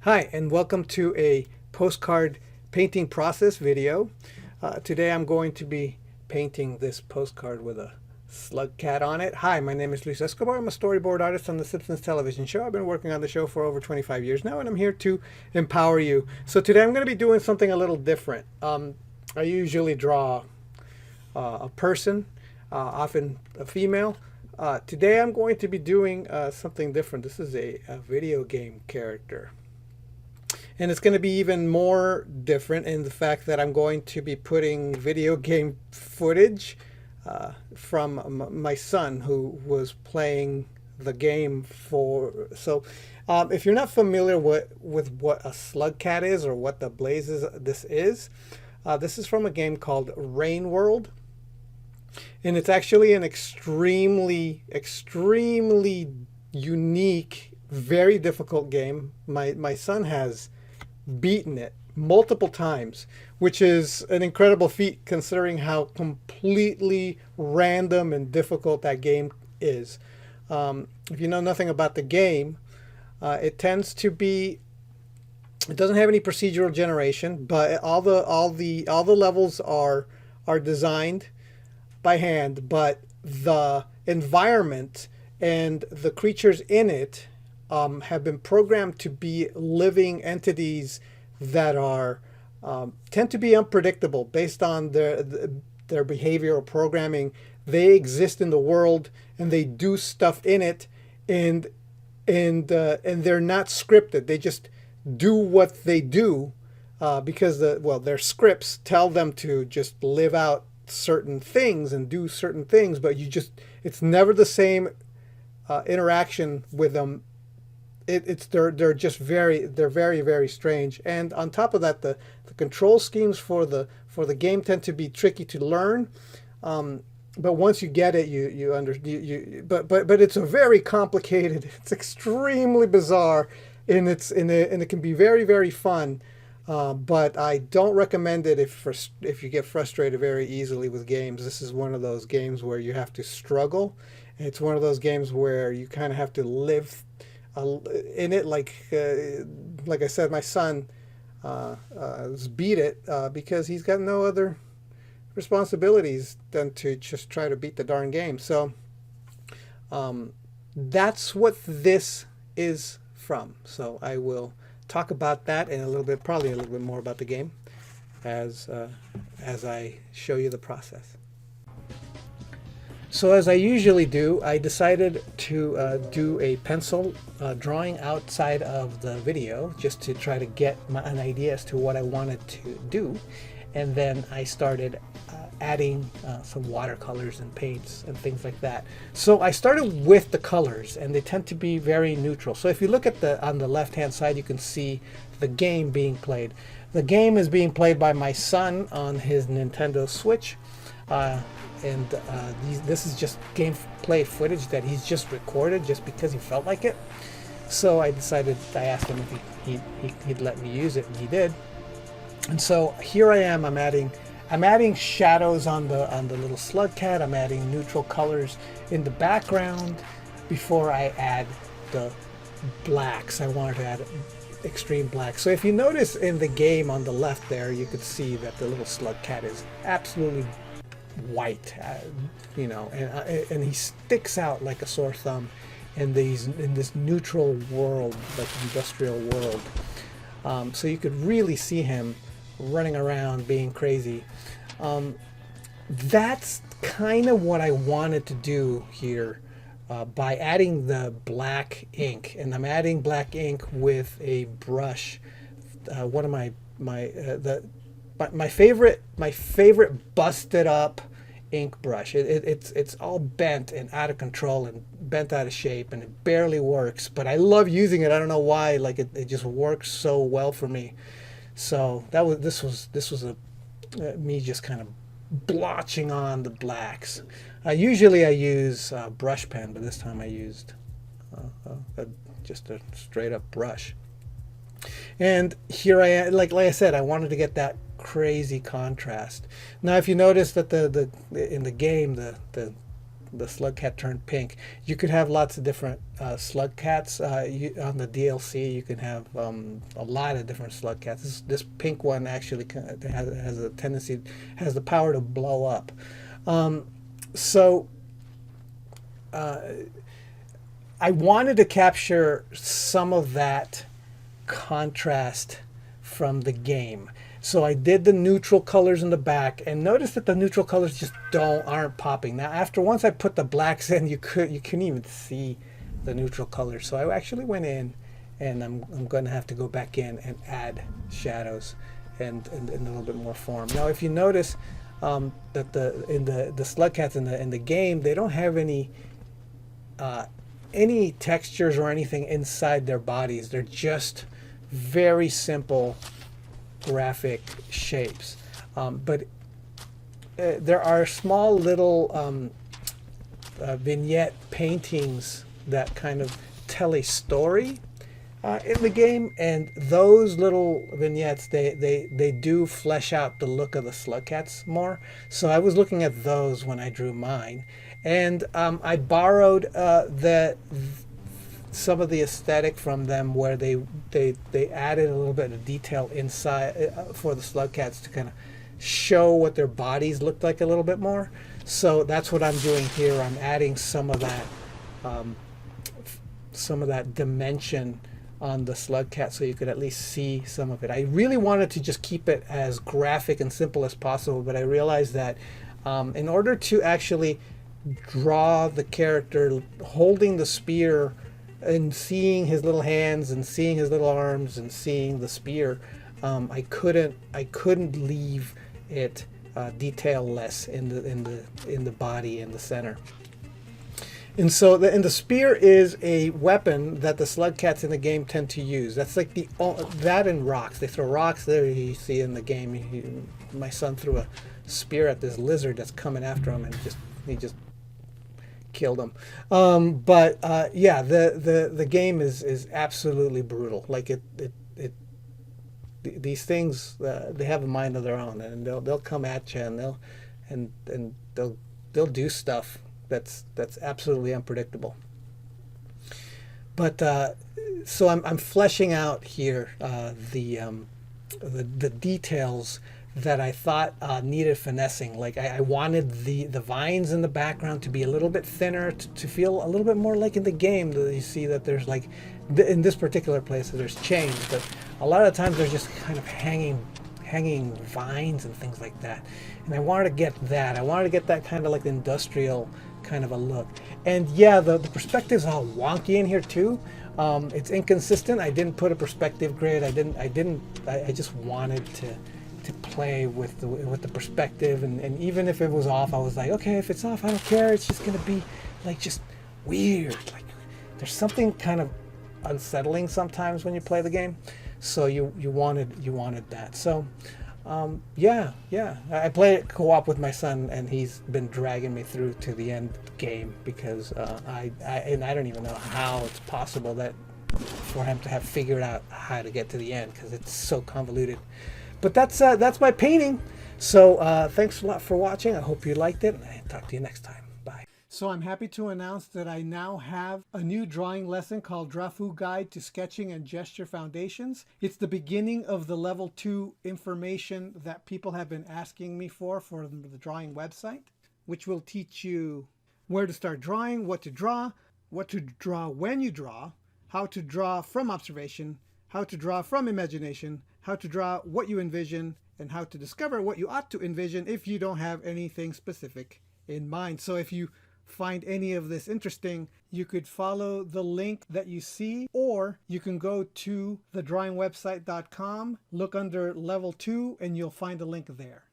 Hi, and welcome to a postcard painting process video. Today I'm going to be painting this postcard with a slug cat on it. Hi, my name is Luis Escobar. I'm a storyboard artist on the Simpsons television show. I've been working on the show for over 25 years now, and I'm here to empower you. So today I'm going to be doing something a little different. I usually draw a person, often a female. Today I'm going to be doing something different. This is a video game character. And it's going to be even more different in the fact that I'm going to be putting video game footage from my son who was playing the game for. So if you're not familiar with what a slug cat is or what the blazes this is from a game called Rain World. And it's actually an extremely unique, very difficult game. My son has beaten it multiple times, which is an incredible feat considering how completely random and difficult that game is. If you know nothing about the game, it tends to be, it doesn't have any procedural generation, but all the levels are designed by hand, but the environment and the creatures in it have been programmed to be living entities that are tend to be unpredictable based on their behavioral programming. They exist in the world and they do stuff in it, and they're not scripted. They just do what they do because their scripts tell them to just live out certain things and do certain things, but it's never the same interaction with them. They're very strange, and on top of that, the control schemes for the game tend to be tricky to learn. But once you get it, but it's a very complicated. It's extremely bizarre, and it can be very fun. But I don't recommend it if you get frustrated very easily with games. This is one of those games where you have to struggle. It's one of those games where you kind of have to live in it. Like I said, my son beat it because he's got no other responsibilities than to just try to beat the darn game. So that's what this is from. So I will talk about that in a little bit, probably a little bit more about the game as I show you the process. So as I usually do, I decided to do a pencil drawing outside of the video just to try to get an idea as to what I wanted to do. And then I started adding some watercolors and paints and things like that. So I started with the colors, and they tend to be very neutral. So if you look at on the left-hand side, you can see the game being played. The game is being played by my son on his Nintendo Switch. This is just gameplay footage that he's just recorded just because he felt like it. So I asked him if he'd let me use it, and he did. And so here I am. I'm adding shadows on the little slug cat. I'm adding neutral colors in the background before I add the blacks. I wanted to add extreme black. So if you notice in the game on the left there, you could see that the little slug cat is absolutely white, and he sticks out like a sore thumb in this neutral world, like industrial world. So you could really see him running around being crazy. That's kind of what I wanted to do here by adding the black ink, and I'm adding black ink with a brush. One of my favorite busted up ink brush. It's all bent and out of control and bent out of shape, and it barely works, but I love using it. I don't know why. Like it just works so well for me. So this was me just kind of blotching on the blacks. Usually I use brush pen, but this time I used just a straight up brush. And here I am, like I said, I wanted to get that crazy contrast. Now, if you notice that in the game, the the slug cat turned pink. You could have lots of different slug cats. On the DLC, you can have a lot of different slug cats. This pink one actually has a tendency, has the power to blow up. So I wanted to capture some of that contrast from the game. So I did the neutral colors in the back, and notice that the neutral colors just aren't popping. Now once I put the blacks in, you couldn't even see the neutral colors. So I actually went in, and I'm going to have to go back in and add shadows and a little bit more form. Now if you notice that the slug cats in the game, they don't have any textures or anything inside their bodies. They're just very simple graphic shapes, but there are small little vignette paintings that kind of tell a story in the game, and those little vignettes, they do flesh out the look of the slug cats more. So I was looking at those when I drew mine, and I borrowed some of the aesthetic from them, where they added a little bit of detail inside for the slug cats to kind of show what their bodies looked like a little bit more. So that's what I'm doing here. I'm adding some of that dimension on the slug cat, so you could at least see some of it. I really wanted to just keep it as graphic and simple as possible, but I realized that in order to actually draw the character holding the spear and seeing his little hands and seeing his little arms and seeing the spear, I couldn't leave it detail-less in the body in the center. And so the spear is a weapon that the slug cats in the game tend to use. That's like that and rocks. They throw rocks. There you see in the game, my son threw a spear at this lizard that's coming after him, and he just killed him. Yeah, the game is absolutely brutal. Like these things, they have a mind of their own, and they'll come at you, and they'll do stuff that's absolutely unpredictable. But so I'm fleshing out here the details that I thought needed finessing. Like I wanted the vines in the background to be a little bit thinner, to feel a little bit more like in the game. You see that there's like, in this particular place, there's chains, but a lot of times there's just kind of hanging vines and things like that. And I wanted to get that. I wanted to get that kind of like industrial kind of a look. And yeah, the perspective's all wonky in here too. It's inconsistent. I didn't put a perspective grid. I just wanted to play with the perspective, and even if it was off, I was like, okay, if it's off, I don't care. It's just gonna be like just weird. Like there's something kind of unsettling sometimes when you play the game. So you wanted that. So yeah, I play it co-op with my son, and he's been dragging me through to the end game, because I don't even know how it's possible that for him to have figured out how to get to the end, because it's so convoluted. But that's my painting. So thanks a lot for watching. I hope you liked it, and I'll talk to you next time. Bye. So I'm happy to announce that I now have a new drawing lesson called Drafu Guide to Sketching and Gesture Foundations. It's the beginning of the level 2 information that people have been asking me for the drawing website, which will teach you where to start drawing, what to draw when you draw, how to draw from observation, how to draw from imagination, how to draw what you envision, and how to discover what you ought to envision if you don't have anything specific in mind. So if you find any of this interesting, you could follow the link that you see, or you can go to thedrawingwebsite.com, look under level 2, and you'll find a link there.